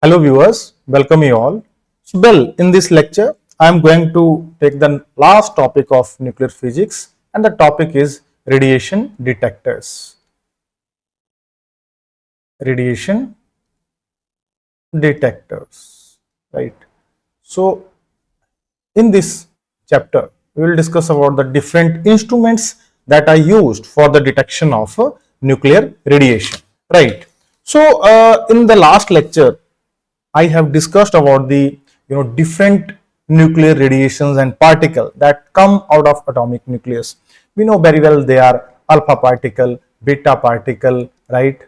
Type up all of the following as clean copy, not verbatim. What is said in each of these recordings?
Hello viewers, welcome you all. In this lecture, I am going to take the last topic of nuclear physics, and the topic is radiation detectors. Radiation detectors, right? So, in this chapter, we will discuss about the different instruments that are used for the detection of nuclear radiation, right? So, in the last lecture, I have discussed about the different nuclear radiations and particle that come out of atomic nucleus. We know very well they are alpha particle, beta particle, right?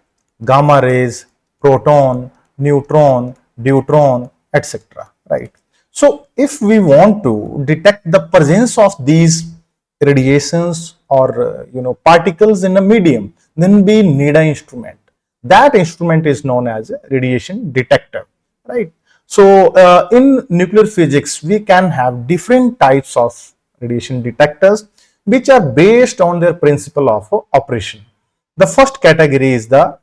Gamma rays, proton, neutron, deuteron, etc. Right. So if we want to detect the presence of these radiations or particles in a medium, then we need an instrument. That instrument is known as a radiation detector, right? So in nuclear physics, we can have different types of radiation detectors which are based on their principle of operation. The first category is the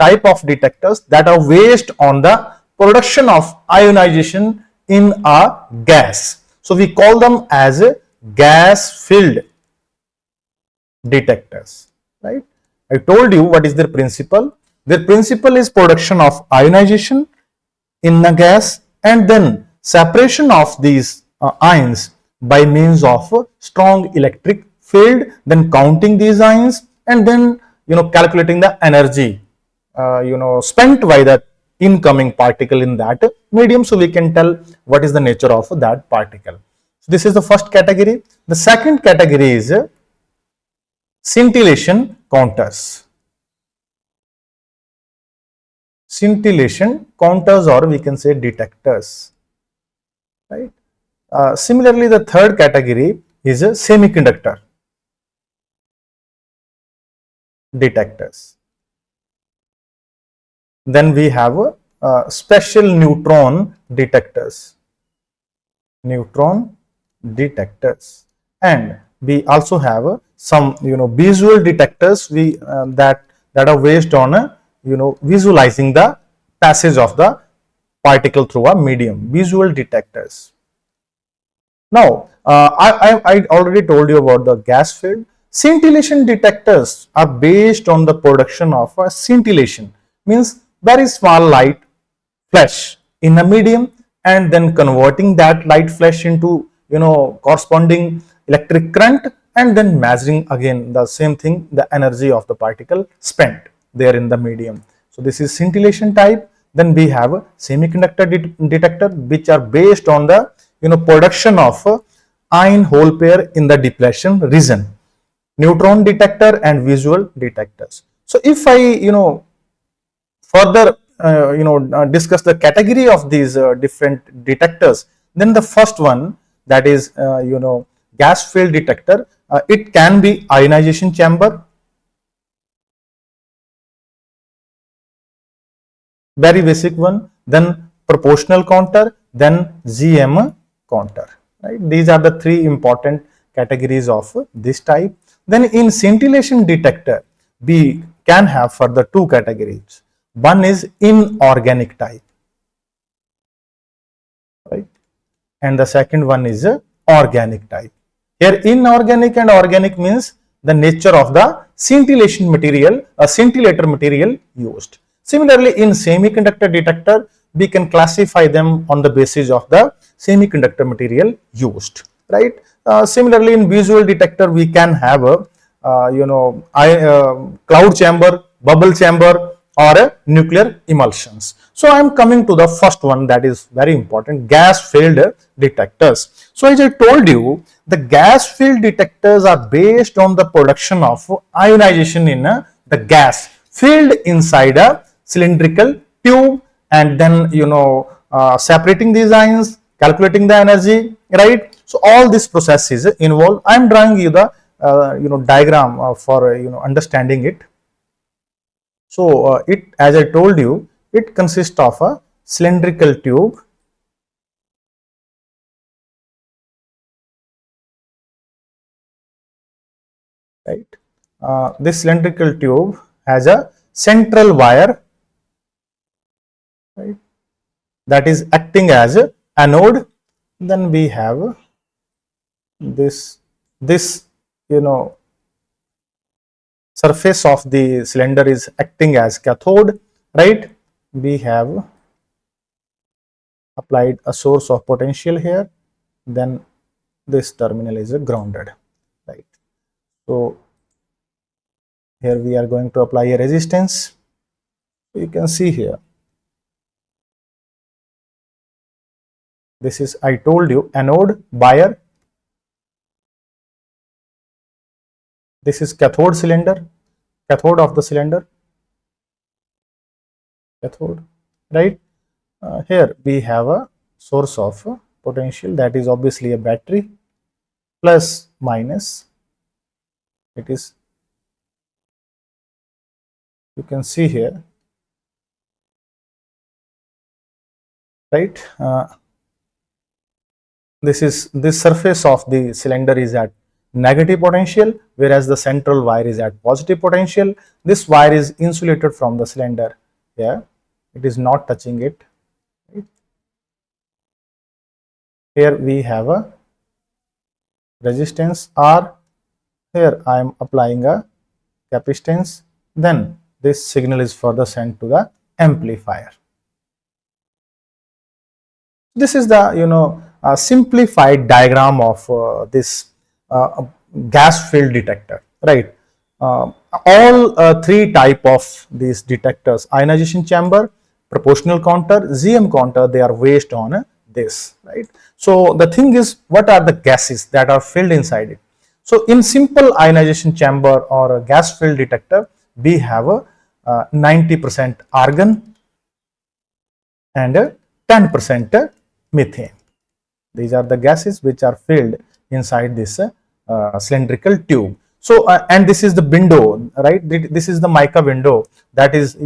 type of detectors that are based on the production of ionization in a gas. So we call them as gas filled detectors, right? I told you what is their principle. Their principle is production of ionization in a gas and then separation of these ions by means of strong electric field, then counting these ions and then calculating the energy spent by the incoming particle in that medium, so we can tell what is the nature of that particle. So this is the first category. The second category is scintillation counters. Scintillation counters, or we can say detectors, right? Similarly, the third category is a semiconductor detectors. Then we have special neutron detectors, and we also have some visual detectors that are based on visualizing the passage of the particle through a medium, visual detectors. Now, I already told you about the gas field. Scintillation detectors are based on the production of a scintillation, means very small light flash in a medium and then converting that light flash into corresponding electric current and then measuring again the same thing, the energy of the particle spent there in the medium. So this is scintillation type. Then we have a semiconductor detector which are based on the production of ion hole pair in the depletion region, neutron detector and visual detectors. So if I further discuss the category of these different detectors, then the first one, that is gas field detector, it can be ionization chamber, very basic one, then proportional counter, then GM counter, right? These are the three important categories of this type. Then in scintillation detector, we can have further two categories. One is inorganic type, right? And the second one is organic type. Here inorganic and organic means the nature of the scintillation material, a scintillator material used. Similarly, in semiconductor detector, we can classify them on the basis of the semiconductor material used, right? Similarly, in visual detector, we can have a cloud chamber, bubble chamber, or a nuclear emulsions. So I am coming to the first one, that is very important, gas filled detectors. So as I told you, the gas filled detectors are based on the production of ionization in the gas filled inside a cylindrical tube and then separating these ions, calculating the energy, right? So all this process is involved. I am drawing you the diagram for understanding it. So it, as I told you, it consists of a cylindrical tube, right? This cylindrical tube has a central wire, right? that is acting as a anode. Then we have this you know surface of the cylinder is acting as cathode, right? We have applied a source of potential here, then this terminal is grounded, right? So here we are going to apply a resistance. You can see here, this is, I told you, anode, buyer. This is cathode cylinder, cathode of the cylinder, cathode, right? Here we have a source of potential, that is obviously a battery, plus minus, it is, you can see here, right? This surface of the cylinder is at negative potential, whereas the central wire is at positive potential. This wire is insulated from the cylinder. Yeah, it is not touching it. Right? Here we have a resistance R. Here I am applying a capacitance. Then this signal is further sent to the amplifier. This is the simplified diagram of this uh, gas field detector, right? All three type of these detectors, ionization chamber, proportional counter, GM counter, they are based on this, right? So the thing is, what are the gases that are filled inside it? So in simple ionization chamber or a gas field detector, we have a 90% argon and 10% methane. These are the gases which are filled inside this cylindrical tube. So and this is the window, right? This is the mica window that is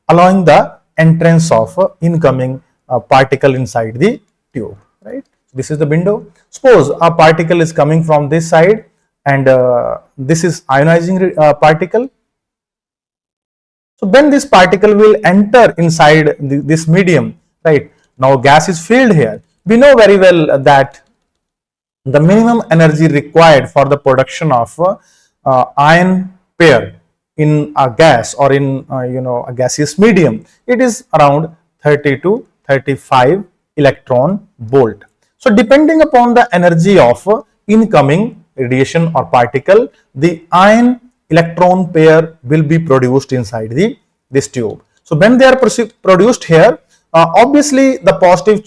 allowing the entrance of incoming particle inside the tube, right? This is the window. Suppose a particle is coming from this side, and this is ionizing particle. So then this particle will enter inside this medium, right? Now gas is filled here. We know very well that the minimum energy required for the production of ion pair in a gas or in a gaseous medium, it is around 30 to 35 electron volt. So depending upon the energy of incoming radiation or particle, the ion electron pair will be produced inside this tube. So when they are produced here, obviously the positive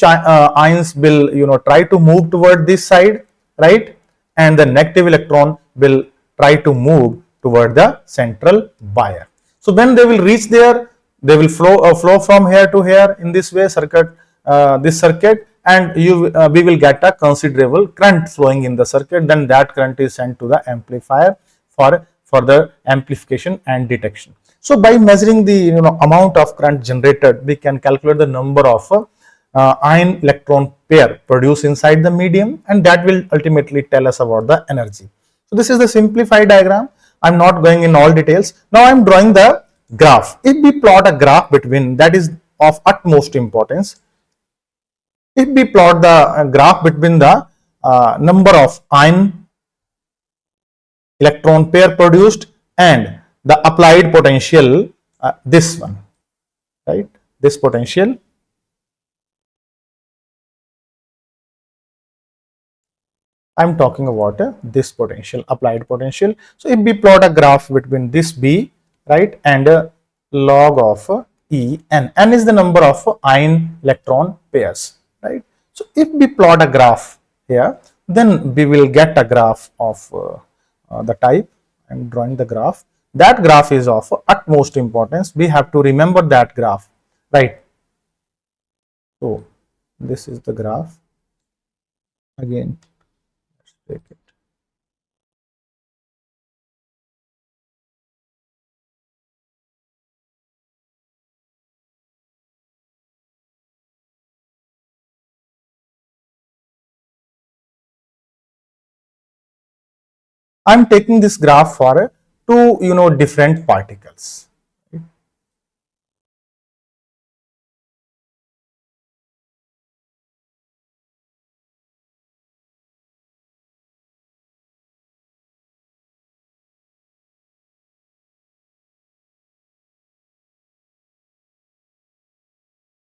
ions will try to move toward this side, right? And the negative electron will try to move toward the central buyer. So when they will reach there, they will flow from here to here in this way, this circuit, and we will get a considerable current flowing in the circuit. Then that current is sent to the amplifier for further amplification and detection. So by measuring the amount of current generated, we can calculate the number of ion electron pair produced inside the medium, and that will ultimately tell us about the energy. So this is the simplified diagram. I'm not going in all details. Now I'm drawing the graph. If we plot a graph between, that is of utmost importance. If we plot the graph between the number of ion electron pair produced and the applied potential, this one, right? This potential. I'm talking about this potential, applied potential. So if we plot a graph between this B, right, and log of E, n is the number of ion electron pairs, right? So if we plot a graph here, then we will get a graph of the type. I'm drawing the graph. That graph is of utmost importance. We have to remember that graph, right? So this is the graph. Again, let's take it. I'm taking this graph for two different particles.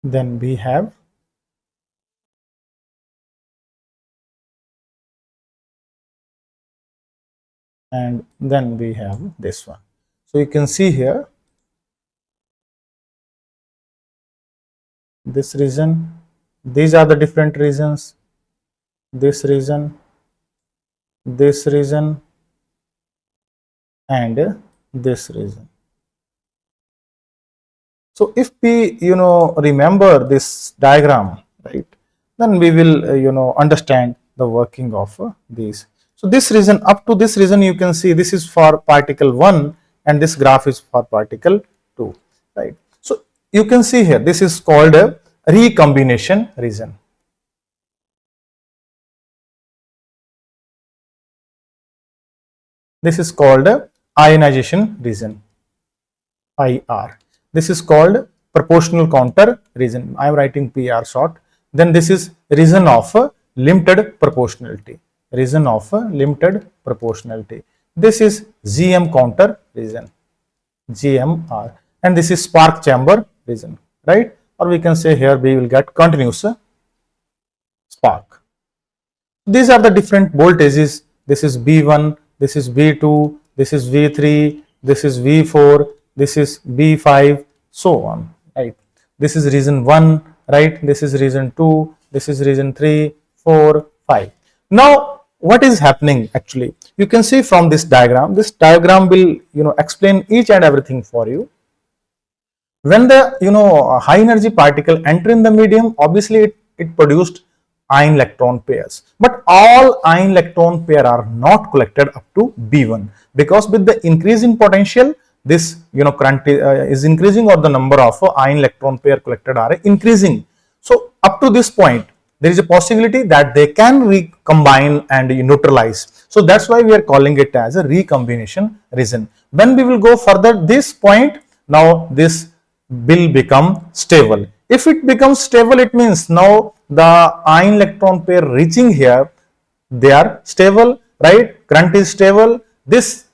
then we have, and then we have this one. So you can see here, this region, these are the different regions, this region, this region, and this region. So if we remember this diagram, right, then we will understand the working of these. So this region, up to this region, you can see this is for particle 1 and this graph is for particle 2, right. So you can see here, this is called a recombination region. This is called a ionization region, IR. This is called proportional counter region. I am writing PR short. Then this is region of limited proportionality. Region of limited proportionality. This is GM counter region, GMR, and this is spark chamber region, right? Or we can say here we will get continuous spark. These are the different voltages. This is B1, this is B2, this is V3, this is V4, this is B5, so on, right? This is region 1, right? This is region 2, this is region 3, 4, 5. Now, what is happening actually? You can see from this diagram will explain each and everything for you. When the high energy particle enter in the medium, obviously it produced ion electron pairs, but all ion electron pair are not collected up to B1, because with the increase in potential, this current is increasing, or the number of ion electron pair collected are increasing. So up to this point, there is a possibility that they can recombine and neutralize. So that's why we are calling it as a recombination region. When we will go further this point, now this will become stable. If it becomes stable, it means now the ion electron pair reaching here, they are stable, right? Current is stable. This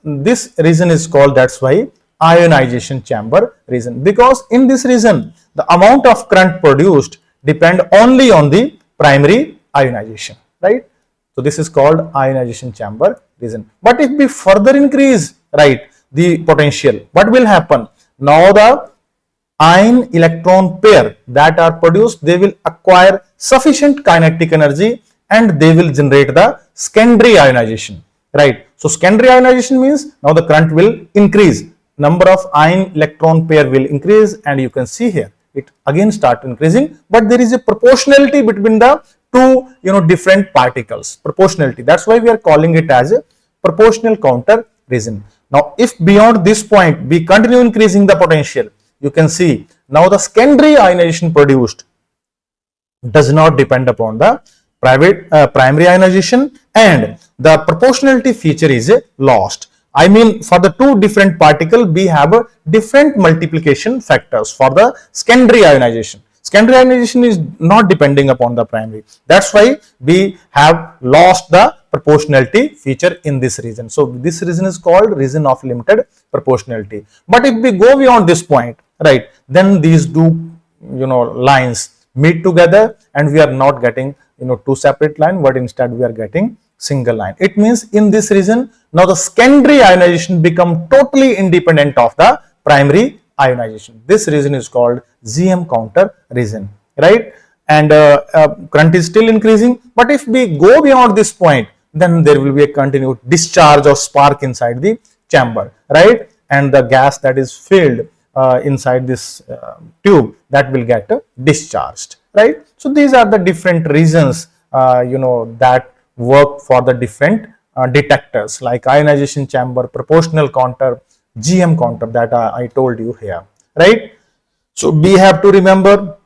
region is called, that's why, ionization chamber region, because in this region the amount of current produced depend only on the primary ionization, right? So this is called ionization chamber region. But if we further increase, right, the potential, what will happen? Now the ion electron pair that are produced, they will acquire sufficient kinetic energy and they will generate the secondary ionization, right? So secondary ionization means now the current will increase, number of ion electron pair will increase, and you can see here it again start increasing, but there is a proportionality between the two different particles, proportionality. That's why we are calling it as a proportional counter region. Now if beyond this point we continue increasing the potential, you can see now the secondary ionization produced does not depend upon the primary ionization, and the proportionality feature is lost. I mean, for the two different particles, we have a different multiplication factors for the secondary ionization. Secondary ionization is not depending upon the primary. That's why we have lost the proportionality feature in this region. So this region is called region of limited proportionality. But if we go beyond this point, right, then these two lines meet together and we are not getting two separate lines, but instead we are getting single line. It means in this region now the secondary ionization become totally independent of the primary ionization. This region is called GM counter region, right? And current is still increasing, but if we go beyond this point, then there will be a continued discharge of spark inside the chamber, right? And the gas that is filled inside this tube, that will get discharged, right? So these are the different reasons that work for the different detectors, like ionization chamber, proportional counter, GM counter that I told you here, right? So we have to remember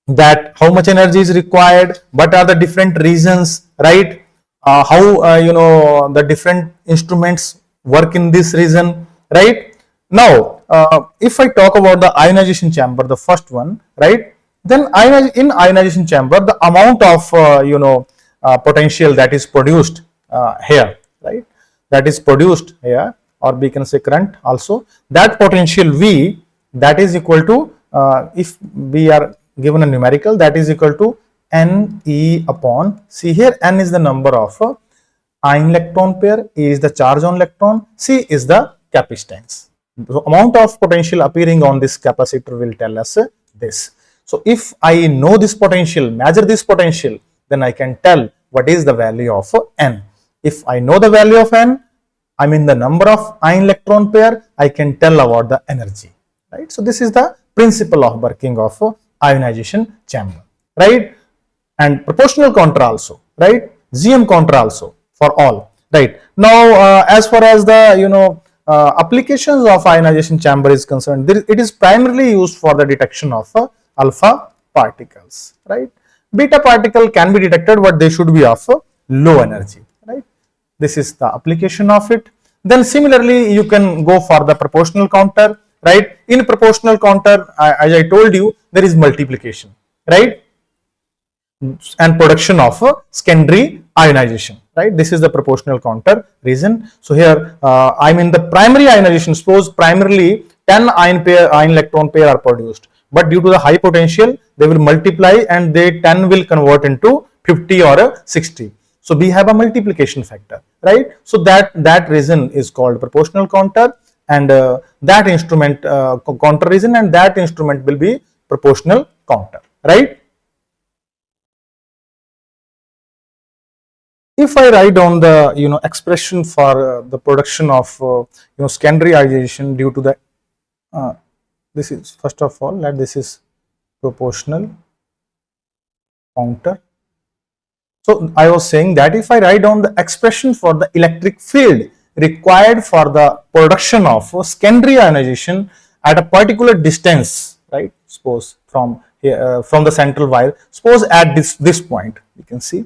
that how much energy is required, what are the different reasons, right? How the different instruments work in this region, right? Now if I talk about the ionization chamber, the first one, right, then in ionization chamber the amount of potential that is produced here, right, that is produced here, or we can say current also, that potential V, that is equal to if we are given a numerical that is equal to Ne upon C. Here N is the number of ion electron pair, A is the charge on electron, C is the capacitance. The amount of potential appearing on this capacitor will tell us this. So if I know this potential, measure this potential, then I can tell what is the value of N. If I know the value of N, I mean the number of ion electron pair, I can tell about the energy, right? So this is the principle of working of ionization chamber, right? And proportional counter also, right? GM counter also for all, right? Now, as far as the applications of ionization chamber is concerned, it is primarily used for the detection of alpha particles, right? Beta particle can be detected, but they should be of low energy, right? This is the application of it. Then similarly, you can go for the proportional counter, right? In proportional counter, as I told you, there is multiplication, right? And production of secondary ionization, right? This is the proportional counter reason. So here I mean the primary ionization, suppose primarily 10 ion electron pair are produced, but due to the high potential they will multiply and they 10 will convert into 50 or 60. So we have a multiplication factor, right? So that reason is called proportional counter, and that instrument counter reason, and that instrument will be proportional counter, right? If I write down the expression for the production of secondary ionization due to the this is, first of all, that this is proportional counter. So I was saying that if I write down the expression for the electric field required for the production of secondary ionization at a particular distance, right? Suppose from here, from the central wire, suppose at this point, you can see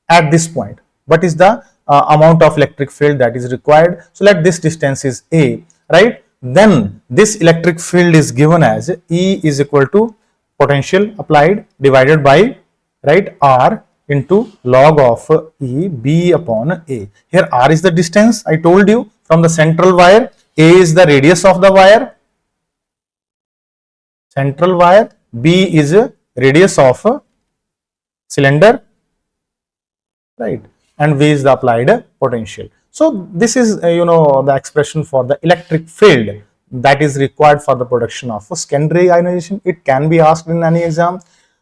at this point, what is the amount of electric field that is required. So let this distance is A, right? Then this electric field is given as E is equal to potential applied divided by, right, R into log of E B upon A. Here R is the distance I told you from the central wire, A is the radius of the wire, central wire, B is radius of cylinder, right, and V is the applied potential. So this is the expression for the electric field that is required for the production of secondary ionization. It can be asked in any exam.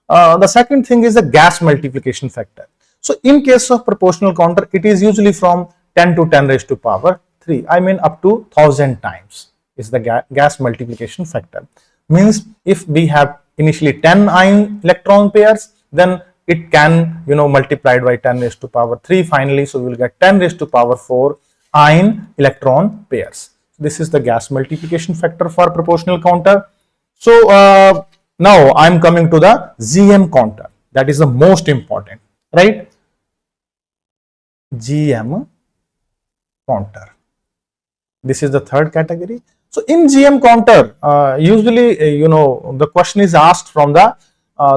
The second thing is the gas multiplication factor. So in case of proportional counter, it is usually from 10 to 10 raised to power 3. I mean up to 1000 times is the gas multiplication factor. Means if we have initially 10 ion electron pairs, then it can multiplied by 10 raised to power 3 finally. So we will get 10 raised to power 4 ion electron pairs. This is the gas multiplication factor for proportional counter. So now I am coming to the GM counter. That is the most important, right? GM counter. This is the third category. So in GM counter, usually the question is asked from the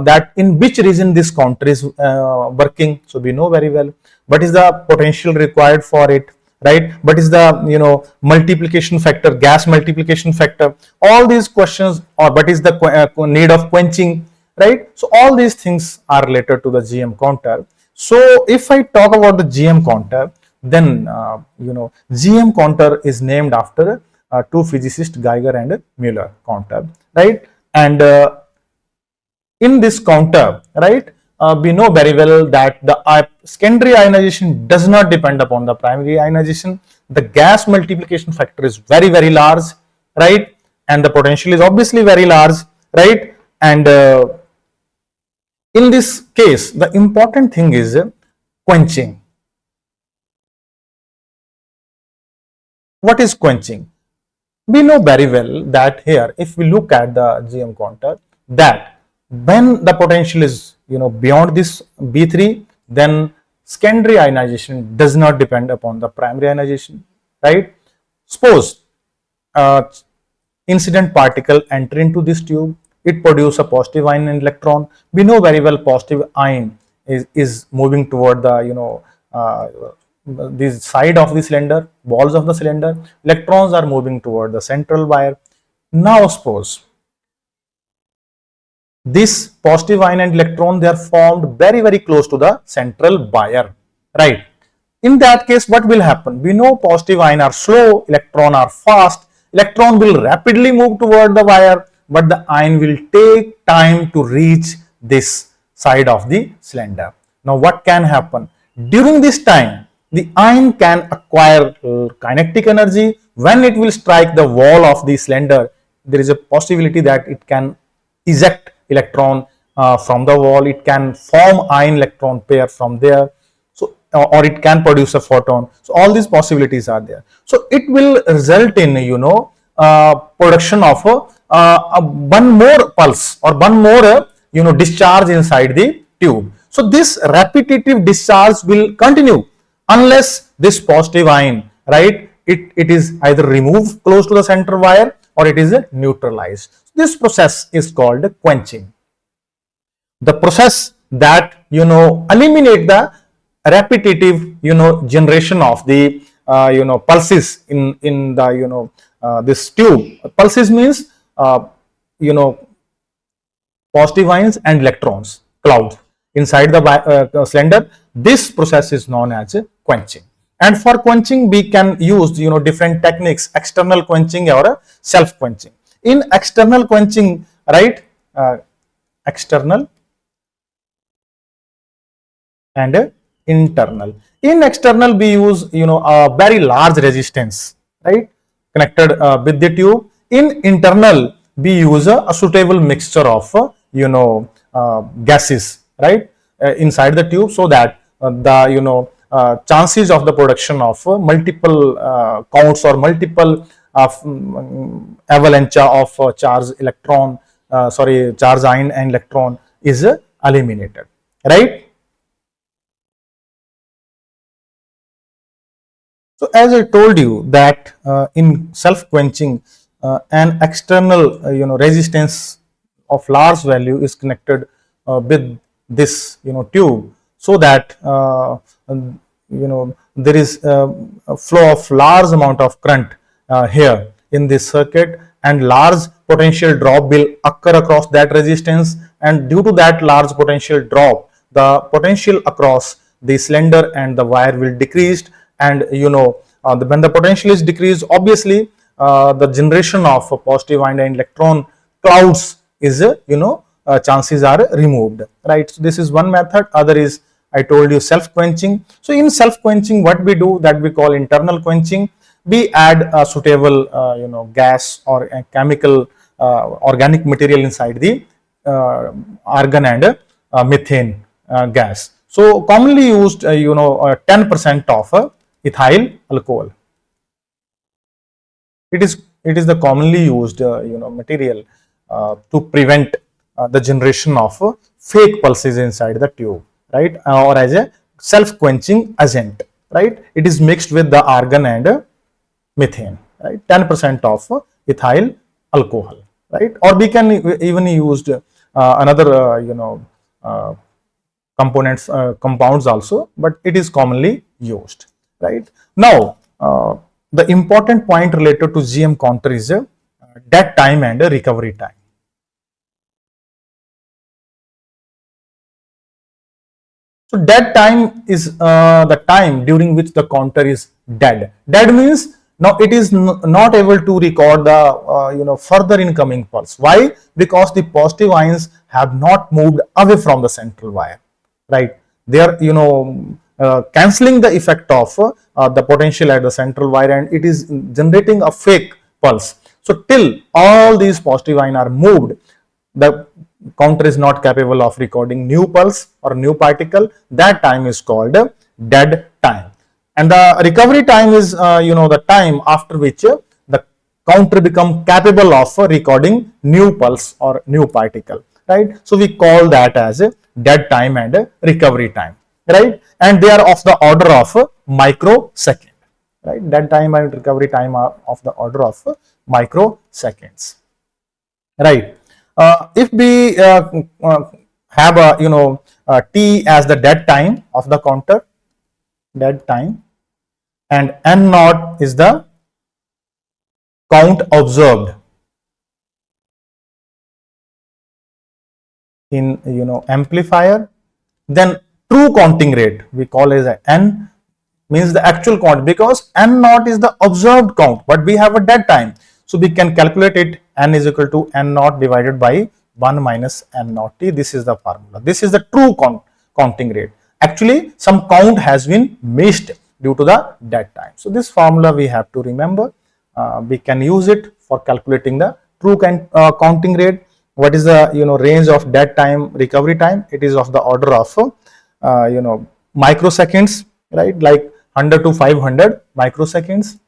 that in which region this counter is working. So we know very well what is the potential required for it, right? What is the multiplication factor, gas multiplication factor, all these questions, or what is the need of quenching, right? So all these things are related to the GM counter. So if I talk about the GM counter, then GM counter is named after two physicists, Geiger and Mueller counter, right? And in this counter, right, we know very well that the secondary ionization does not depend upon the primary ionization. The gas multiplication factor is very, very large, right? And the potential is obviously very large, right? And in this case, the important thing is quenching. What is quenching? We know very well that here, if we look at the GM counter, that when the potential is beyond this B3, then secondary ionization does not depend upon the primary ionization, right? Suppose incident particle enter into this tube, it produces a positive ion and electron. We know very well positive ion is moving toward the this side of the cylinder, walls of the cylinder. Electrons are moving toward the central wire. Now suppose this positive ion and electron, they are formed very close to the central wire, right? In that case, what will happen? We know positive ion are slow, electron are fast. Electron will rapidly move toward the wire, but the ion will take time to reach this side of the cylinder. Now what can happen? During this time, the ion can acquire kinetic energy. When it will strike the wall of the cylinder, there is a possibility that it can eject electron from the wall. It can form ion electron pair from there. So or it can produce a photon. So all these possibilities are there. So it will result in production of one more pulse or one more discharge inside the tube. So this repetitive discharge will continue unless this positive ion, right, it is either removed close to the center wire or it is neutralized. This process is called quenching. The process that eliminate the repetitive generation of the pulses in the this tube. Pulses means you know positive ions and electrons, clouds inside the cylinder. This process is known as quenching. And for quenching, we can use different techniques: external quenching or self quenching. In external quenching, right, external and internal. In external, we use a very large resistance, right, connected with the tube. In internal, we use a suitable mixture of gases, right, inside the tube, so that the chances of the production of multiple counts or multiple avalanche of charge electron, charge ion and electron is eliminated, right? So as I told you that in self quenching, an external resistance of large value is connected with this tube, so that there is a flow of large amount of current here in this circuit, and large potential drop will occur across that resistance, and due to that large potential drop, the potential across the cylinder and the wire will decrease. And when the potential is decreased, obviously the generation of positive ion and electron clouds is chances are removed, right? So this is one method. Other is, I told you, self quenching. So in self quenching, what we do, that we call internal quenching. We add a suitable gas or a chemical organic material inside the argon and methane gas. So commonly used 10% of ethyl alcohol. It is the commonly used material to prevent the generation of fake pulses inside the tube, right, or as a self quenching agent, right. It is mixed with the argon and methane, right, 10% of ethyl alcohol, right. Or we can even use another uh, compounds also, but it is commonly used, right. Now the important point related to GM counter is dead time and recovery time. So dead time is the time during which the counter is dead. Dead means now it is not able to record the further incoming pulse. Why? Because the positive ions have not moved away from the central wire, right? They are cancelling the effect of the potential at the central wire, and it is generating a fake pulse. So till all these positive ions are moved, the counter is not capable of recording new pulse or new particle. That time is called dead time. And the recovery time is the time after which the counter become capable of recording new pulse or new particle, right. So we call that as dead time and recovery time, right. And they are of the order of microsecond, right. Dead time and recovery time are of the order of microseconds, right. If we have a t as the dead time of the counter, dead time, and n naught is the count observed, in amplifier. Then true counting rate we call as a n, means the actual count, because n naught is the observed count, but we have a dead time, so we can calculate it. N is equal to n naught divided by 1 minus n naught t. This is the formula. This is the true counting rate. Actually some count has been missed due to the dead time, so this formula we have to remember. We can use it for calculating the true counting rate. What is the range of dead time recovery time? It is of the order of microseconds, right? Like 100 to 500 microseconds.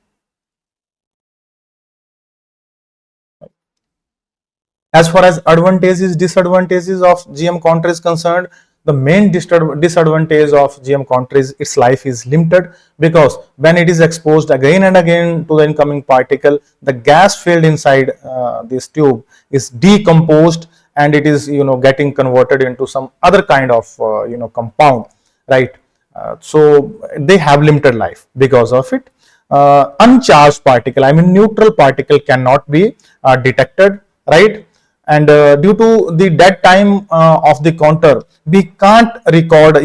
As far as advantages, disadvantages of GM counter is concerned, the main disadvantage of GM counter is its life is limited, because when it is exposed again and again to the incoming particle, the gas filled inside this tube is decomposed, and it is getting converted into some other kind of compound, right? So they have limited life because of it. Uncharged particle, I mean neutral particle, cannot be detected, right? And due to the dead time of the counter, we can't record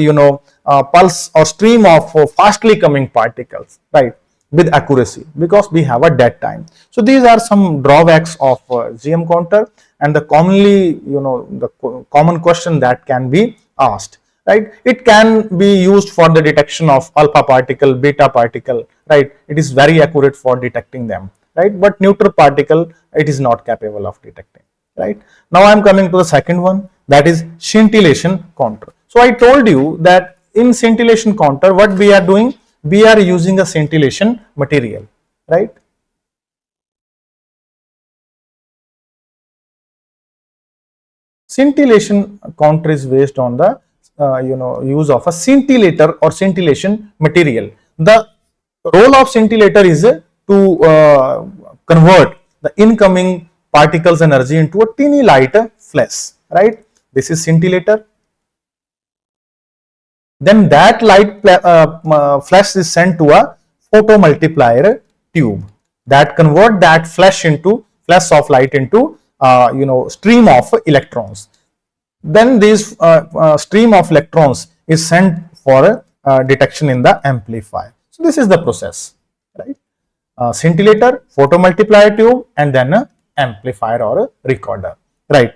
pulse or stream of fastly coming particles, right, with accuracy, because we have a dead time. So these are some drawbacks of GM counter, and the commonly the common question that can be asked, right? It can be used for the detection of alpha particle, beta particle, right? It is very accurate for detecting them, right? But neutral particle, it is not capable of detecting, right? Now I am coming to the second one, that is scintillation counter. So I told you that in scintillation counter, what we are doing, we are using a scintillation material, right? Scintillation counter is based on the use of a scintillator or scintillation material. The role of scintillator is to convert the incoming particles energy into a teeny light flash, right? This is scintillator. Then that light flash is sent to a photomultiplier tube that convert that flash of light into stream of electrons. Then this stream of electrons is sent for detection in the amplifier. So this is the process, right? Scintillator, photomultiplier tube, and then a amplifier or a recorder, right?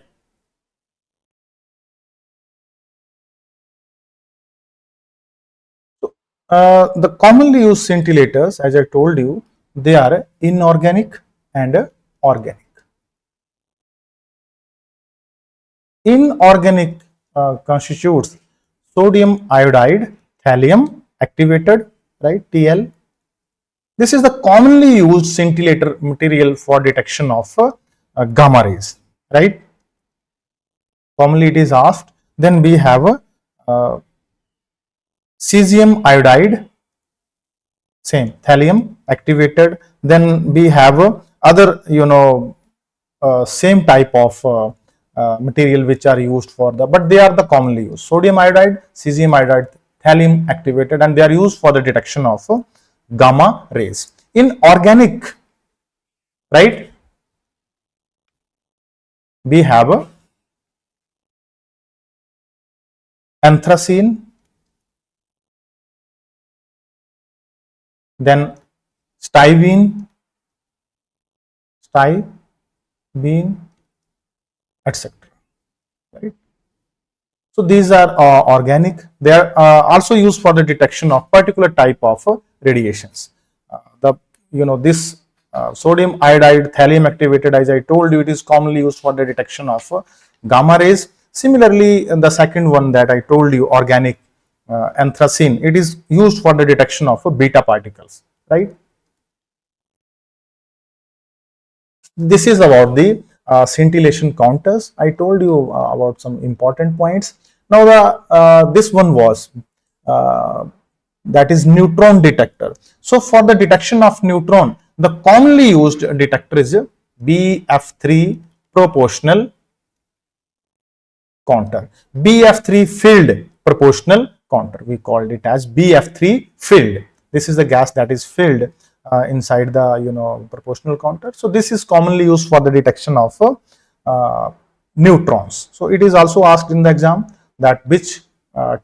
The commonly used scintillators, as I told you, they are inorganic and organic. Inorganic constitutes sodium iodide, thallium activated, right, TL. This is the commonly used scintillator material for detection of gamma rays, right? Commonly it is asked. Then we have cesium iodide, same, thallium activated. Then we have other same type of material which are used for the, but they are the commonly used: sodium iodide, cesium iodide, thallium activated, and they are used for the detection of gamma rays. In organic, right, we have anthracene, then styrene, etc. Right. So these are organic. They are also used for the detection of particular type of radiations. This sodium iodide, thallium activated, as I told you, it is commonly used for the detection of gamma rays. Similarly, the second one that I told you, organic, anthracene, it is used for the detection of beta particles, right? This is about the scintillation counters. I told you about some important points. Now this one was that is neutron detector. So for the detection of neutron, the commonly used detector is BF3 proportional counter. BF3 filled proportional counter. We called it as BF3 filled. This is the gas that is filled inside the proportional counter. So this is commonly used for the detection of neutrons. So it is also asked in the exam that which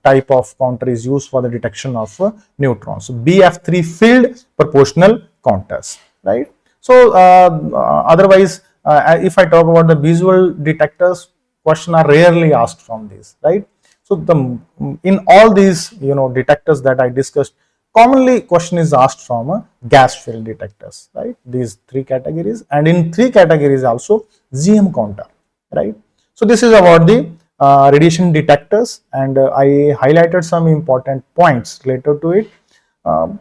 type of counter is used for the detection of neutrons. So BF3 field proportional counters, right? So otherwise, if I talk about the visual detectors, questions are rarely asked from these, right? So the in all these detectors that I discussed, commonly question is asked from gas field detectors, right? These three categories, and in three categories also GM counter, right? So this is about the radiation detectors, and I highlighted some important points related to it. Um,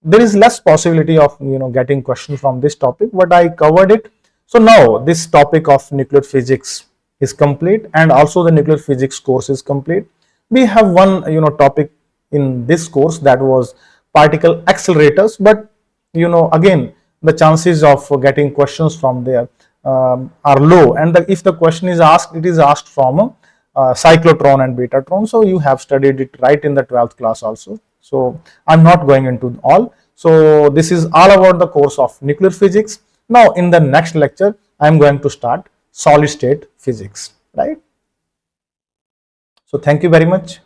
there is less possibility of getting questions from this topic, but I covered it. So now this topic of nuclear physics is complete, and also the nuclear physics course is complete. We have one topic in this course, that was particle accelerators, but again the chances of getting questions from there are low, and if the question is asked, it is asked from cyclotron and betatron. So you have studied it right in the 12th class also. So I'm not going into all. So this is all about the course of nuclear physics. Now in the next lecture, I'm going to start solid state physics, right? So thank you very much.